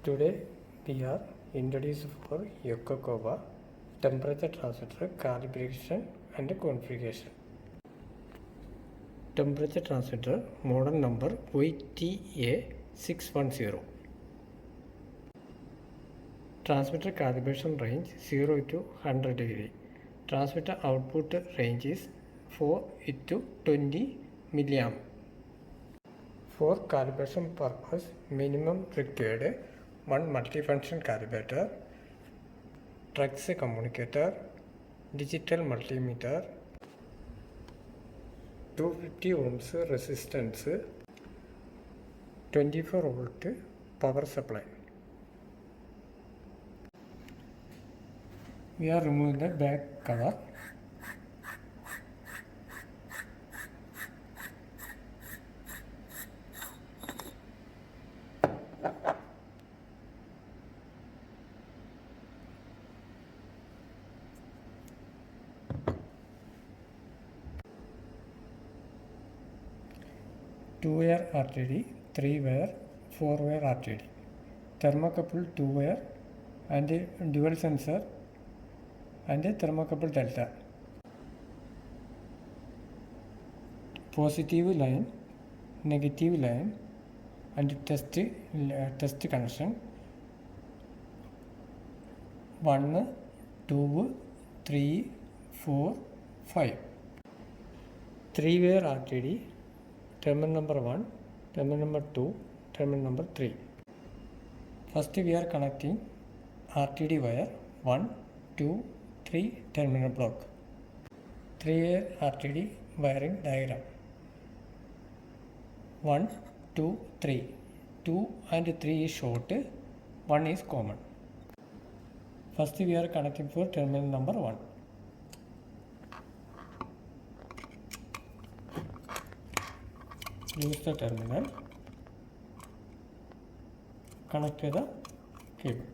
Today we are introduced for Yokogawa temperature transmitter calibration and configuration. Temperature transmitter model number YTA610. Transmitter calibration range 0 to 100 degree. Transmitter output range is 4 to 20 milliamp. For calibration purpose, minimum required one multifunction calibrator, Trex communicator, digital multimeter, 250 ohms resistance, 24 volt power supply. We are removing the back cover. Two-wire RTD, three-wire, four-wire RTD, thermocouple two-wire and dual sensor and thermocouple delta. Positive line, negative line and test connection. 1, 2, 3, 4, 5. Three-wire RTD. Terminal number 1, terminal number 2, terminal number 3. First we are connecting RTD wire 1, 2, 3 terminal block. 3-wire RTD wiring diagram. 1, 2, 3. 2 and 3 is short, 1 is common. First we are connecting for terminal number 1. Use the terminal, connect to the cable.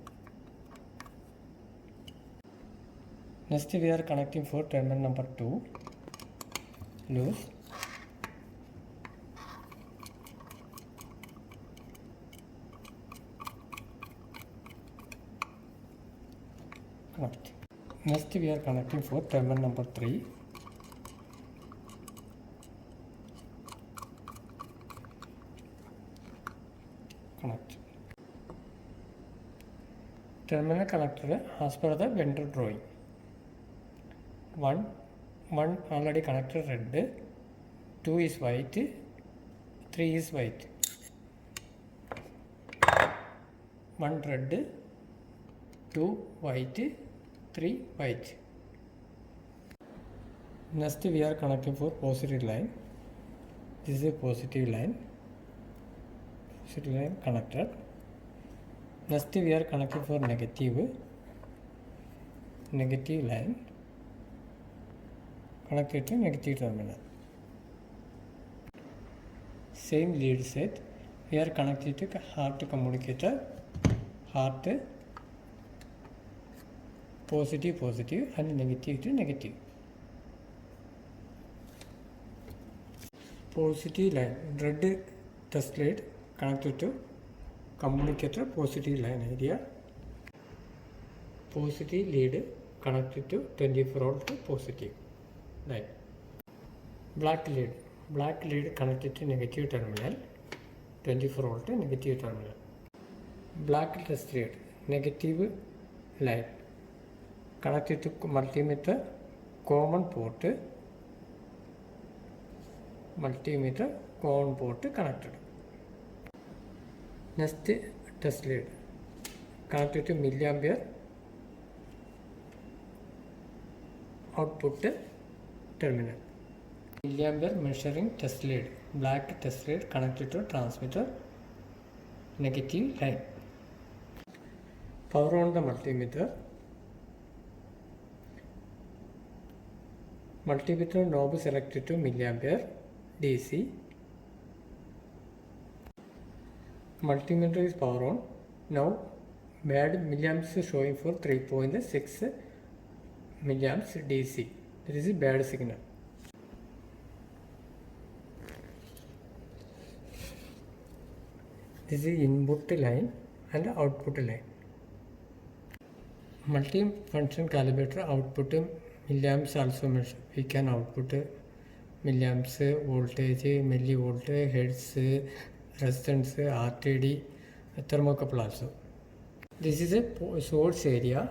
Next we are connecting for terminal number 2, loose. Connect. Next we are connecting for terminal number 3. Connect. Terminal connector as per the vendor drawing. One already connected red, 2 is white, 3 is white. 1 red, 2 white, 3 white. Next we are connecting for positive line. This is a positive line. Positive line connected. Next we are connecting for negative line connected to negative terminal. Same lead set we are connected to heart communicator, heart positive and negative to negative. Positive line red test lead connected to communicator positive line area. Positive lead connected to 24 volt positive line. Black lead connected to negative terminal, 24 volt negative terminal. Black test lead negative line connected to multimeter common port, connected. Next test lead connected to milliampere output terminal. Milliampere measuring test lead, black test lead connected to transmitter negative line. Power on the multimeter. Multimeter knob selected to milliampere DC. Multimeter is power on. Now bad milliamps showing for 3.6 milliamps DC. This is a bad signal. This is input line and output line. Multifunction calibrator output milliamps also measure. We can output milliamps, voltage, millivolt, hertz, resistance, RTD, thermocouple also. This is a source area.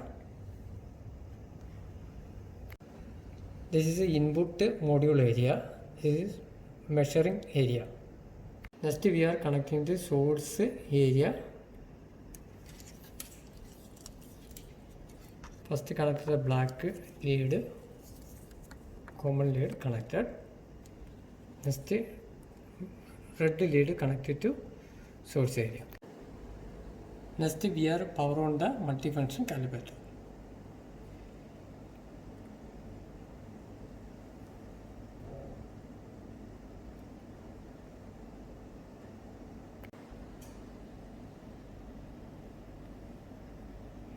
This is the input module area. This is measuring area. Next we are connecting the source area. First connect the black lead, common lead connected. Next red lead connected to source area. Next we are power on the multifunction calibrator.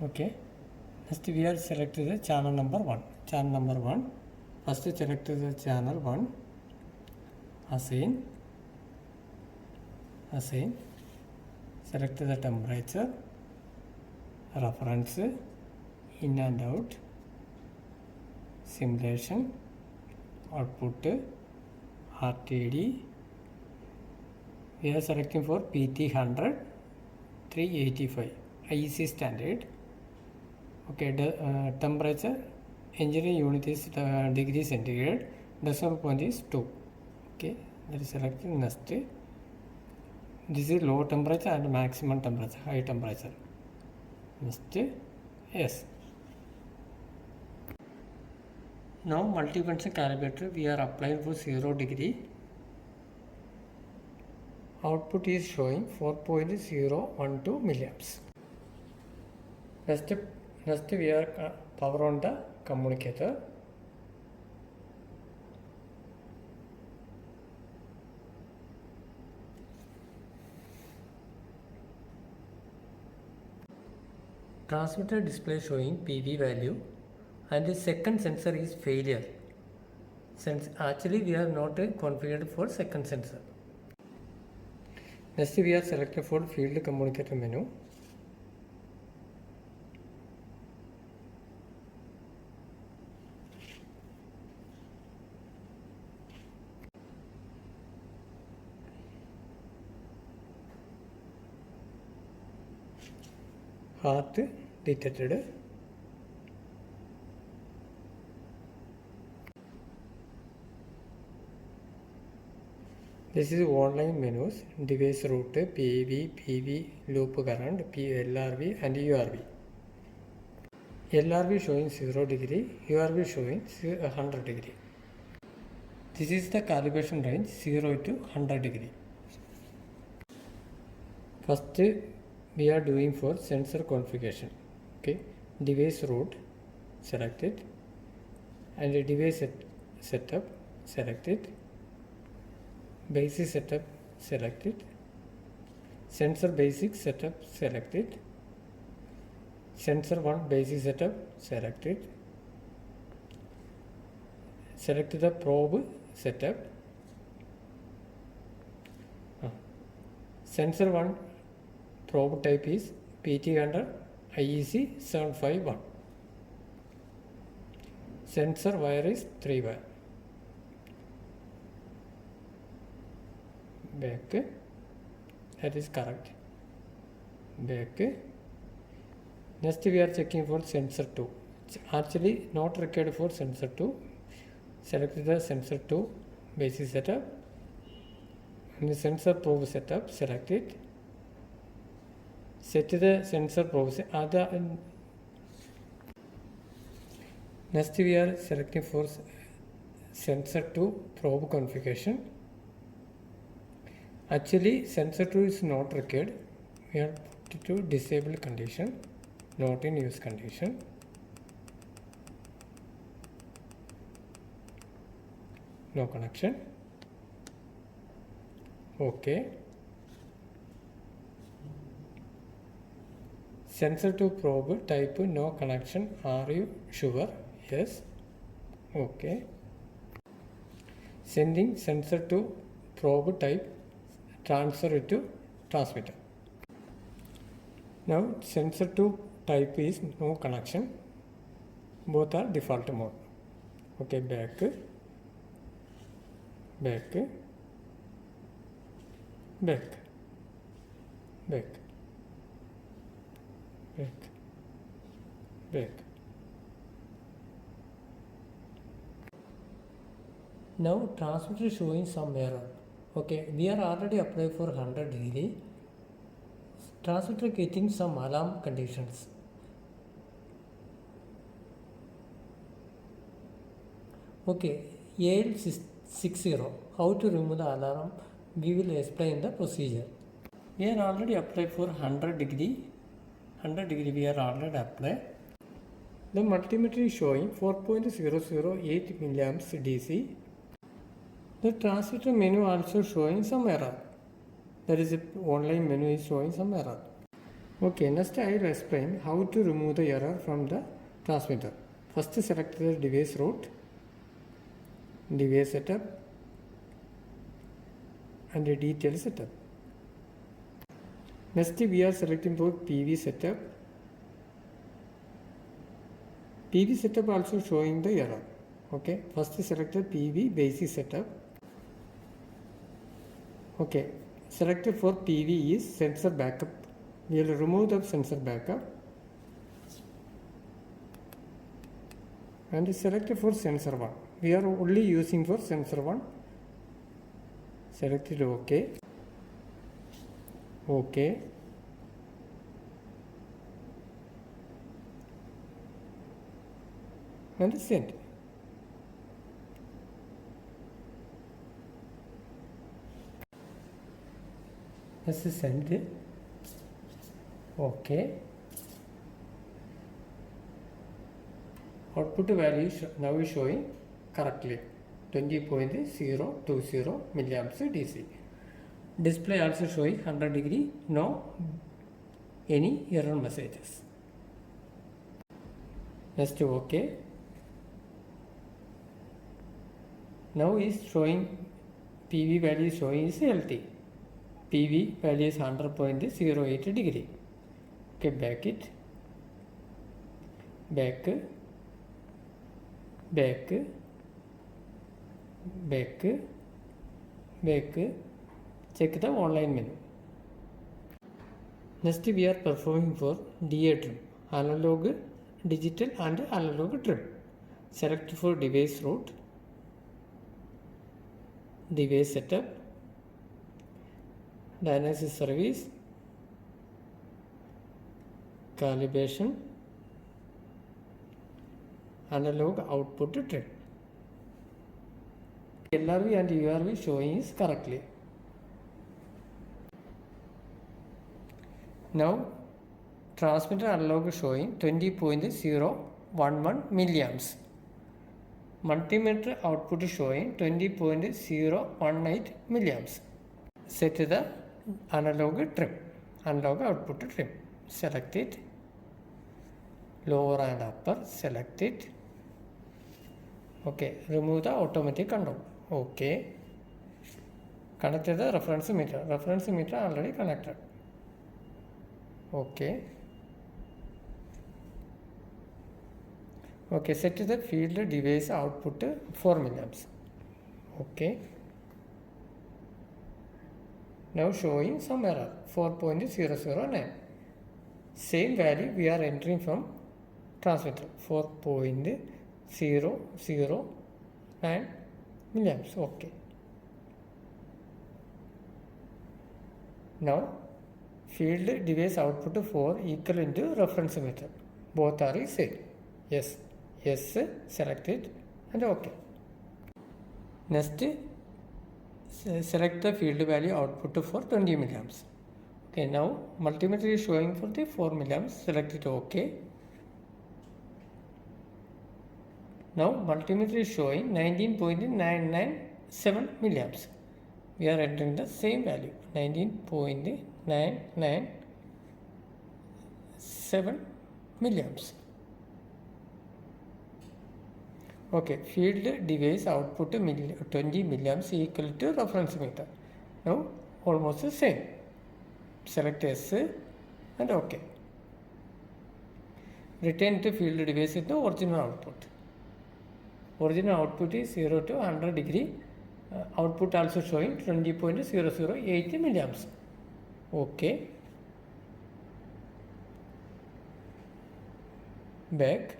Okay. Next we are selected the channel number 1. Channel number 1. First select the channel 1. Assign. Select the temperature. Reference. In and out. Simulation. Output. RTD. We are selecting for PT 100 385 IEC standard. Okay, the temperature engineering unit is degree centigrade, decimal point is 2. Okay, that is selected. Next, this is low temperature and maximum temperature, high temperature. Next, yes. Now multifunction calibrator we are applying for 0 degree. Output is showing 4.012 milliamps. Next we are power on the communicator. Transmitter display showing PV value and the second sensor is failure. Since actually we are not configured for second sensor. Next we are selected for field communicator menu. Heart detected. This is online menus, device route, PV, loop current, LRV and URV. LRV showing 0 degree, URV showing 100 degree. This is the calibration range 0 to 100 degree. First we are doing for sensor configuration. Okay, device route selected and the device setup selected, basic setup selected, sensor basic setup selected, sensor 1 basic setup selected, select the probe setup, sensor 1 probe type is PT100 IEC 751. Sensor wire is 3 wire. Back, that is correct. Back. Next we are checking for sensor 2. Actually not required for sensor 2. Select the sensor 2 basic setup and the sensor probe setup, select it. Set the sensor probe. Next we are selecting for sensor 2 probe configuration. Actually sensor 2 is not required. We have to disable condition, not in use condition. No connection. Okay. Sensor to probe type no connection. Are you sure? Yes. Okay. Sending sensor to probe type, transfer it to transmitter. Now sensor to type is no connection. Both are default mode. Okay, back, back, back, back, back, back. Now transmitter showing some error. Okay, we are already applied for 100 degree. Transmitter getting some alarm conditions. Okay, AL60. How to remove the alarm? We will explain the procedure. We are already applied for 100 degree. 100 degree we are already applied. The multimeter is showing 4.008 milliamps DC. The transmitter menu also showing some error. There is a online menu is showing some error. Okay, next I will explain how to remove the error from the transmitter. First select the device route, device setup and the detail setup. Next we are selecting for PV setup. PV setup also showing the error. Okay, first select the PV basic setup. Okay, selected for PV is sensor backup. We will remove the sensor backup and selected for sensor 1. We are only using for sensor 1. Selected OK. OK. And send. Let's send it. Okay. Output value now is showing correctly 20.020 milliamps DC. Display also showing 100 degree, no any error messages. Next OK. Now is showing PV value showing is LT. PV value is 100.08 degree. Okay, back it, back, back, back, back. Check the online menu. Next we are performing for DA trim, analog, digital and analog trim. Select for device route, device setup, diagnosis service, calibration, analog output trim. LRV and URV showing is correctly. Now transmitter analog showing 20.011 milliamps. Multimeter output showing 20.018 milliamps. Set the analog trim, analog output trim. Select it. Lower and upper, select it. Okay, remove the automatic control. Okay. Connected the reference meter. Reference meter already connected. Okay. Okay, set the field device output 4 milliamps. Okay. Now showing some error 4.009. Same value we are entering from transmitter 4.009 milliamps. Okay. Now field device output 4 equal into reference meter. Both are same. Yes. Yes. Select it and OK. Next, select the field value output for 20 milliamps. Okay, now multimeter is showing for the 4 milliamps. Select it OK. Now multimeter is showing 19.997 milliamps. We are entering the same value 19.997 milliamps. Okay, field device output 20 milliamps equal to reference meter. Now almost the same. Select S and OK. return to field device is the original output. Original output is 0 to 100 degree. Output also showing 20.008 milliamps. Okay. Back.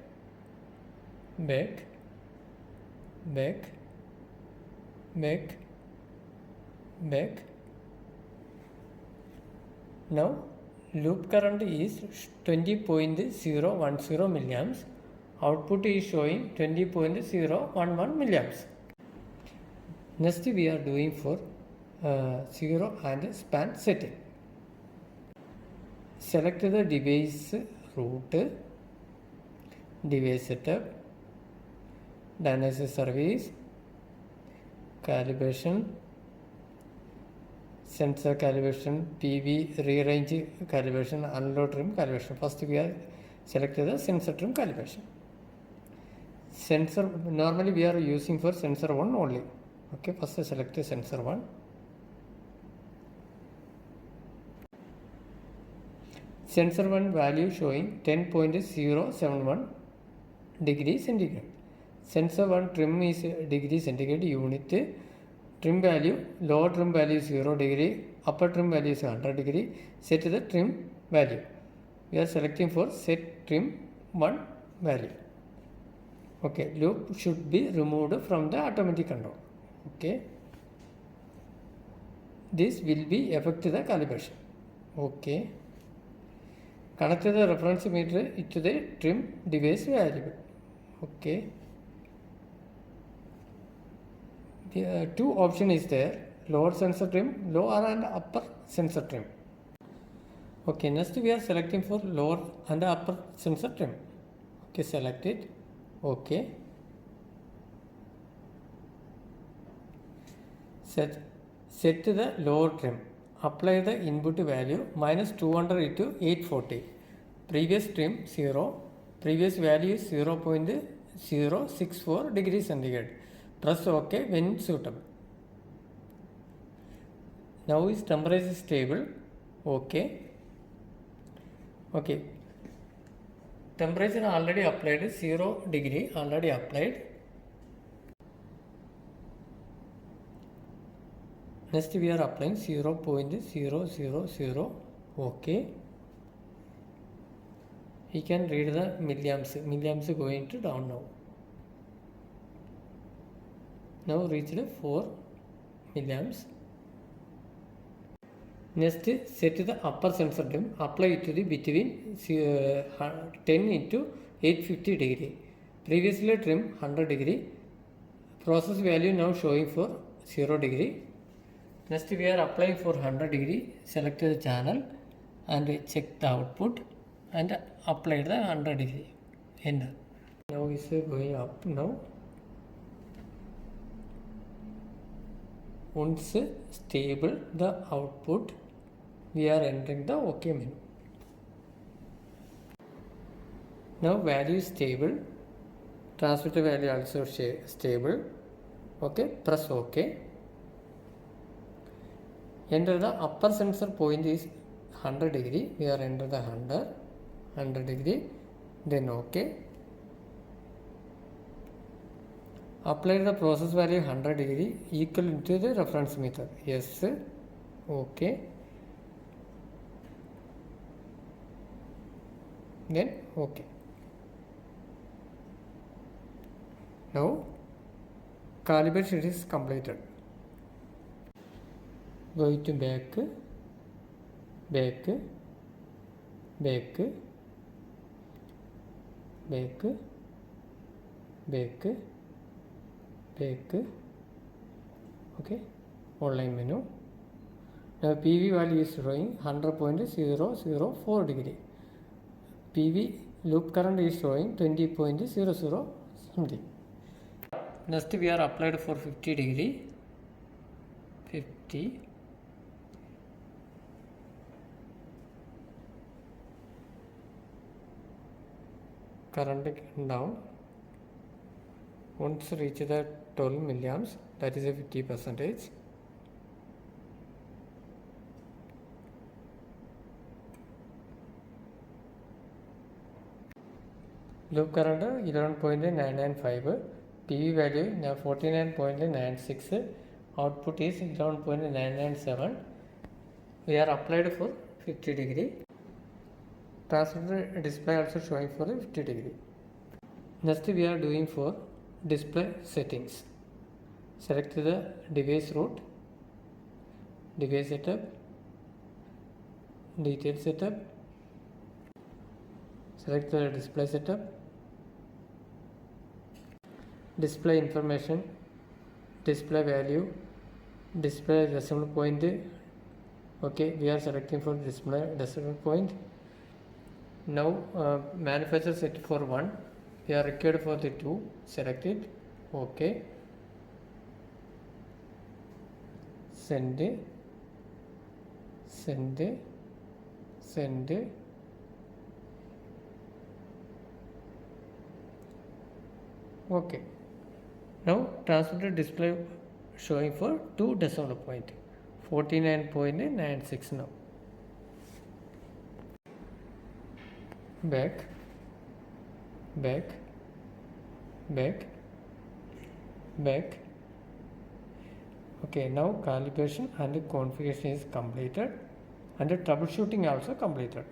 Now loop current is 20.010 milliamps. Output is showing 20.011 milliamps. Next we are doing for zero and span setting. Select the device root, device setup, diagnostic service, calibration, sensor calibration, PV rearrange calibration, unload trim calibration. First we are selected the sensor trim calibration. Sensor normally we are using for sensor 1 only. Okay, first select the sensor 1. Sensor 1 value showing 10.071 degree centigrade. Sensor 1 trim is degree centigrade unit. Trim value, lower trim value is 0 degree, upper trim value is 100 degree. Set the trim value. We are selecting for set trim 1 value. Okay, loop should be removed from the automatic control. Okay, this will be affect the calibration. Okay, connect the reference meter to the trim device variable. Okay, the two option is there: lower sensor trim, lower and upper sensor trim. Okay, next we are selecting for lower and upper sensor trim. Okay, select it. Okay, set the lower trim. Apply the input value minus 200 into 840. Previous trim 0. Previous value is 0.064 degrees centigrade. Press OK when suitable. Now is temperature stable. Okay. Okay. Temperature already applied 0 degree already applied. Next we are applying 0.000. Okay. You can read the milliamps. Milliamps going to down now. Now reached 4 milliamps. Next set the upper sensor trim. Apply it to the between 10 into 850 degree. Previously trim 100 degree. Process value now showing for 0 degree. Next we are applying for 100 degree. Select the channel and check the output and apply the 100 degree. Enter. Now is going up now. Once stable the output, we are entering the OK menu. Now value is stable. Transmitter value also stable. Okay, press OK. Enter the upper sensor point is 100 degree. We are enter the 100 degree. Then OK. Apply the process value 100 degree equal to the reference meter. Yes. OK. Then OK. Now calibration is completed. Go to back, okay, online menu. Now PV value is showing 100.004 degree. PV loop current is showing 20.00 something. Next we are applied for 50 degree. 50. Current down. Once reach the 12 milliamps, that is a 50%. loop current 11.995, PV value 49.96, output is 11.997. We are applied for 50 degree. Transmitter display also showing for 50 degree. Next we are doing for display settings. Select the device root, device setup, detail setup, select the display setup, display information, display value, display decimal point. Okay, we are selecting for display decimal point. Now manufacturer set for 1, we are required for the 2, select it. Okay, send. Okay, now transmitter display showing for 2 decimal point, 49.96 now. Back. Okay, now calibration and configuration is completed and the troubleshooting also completed.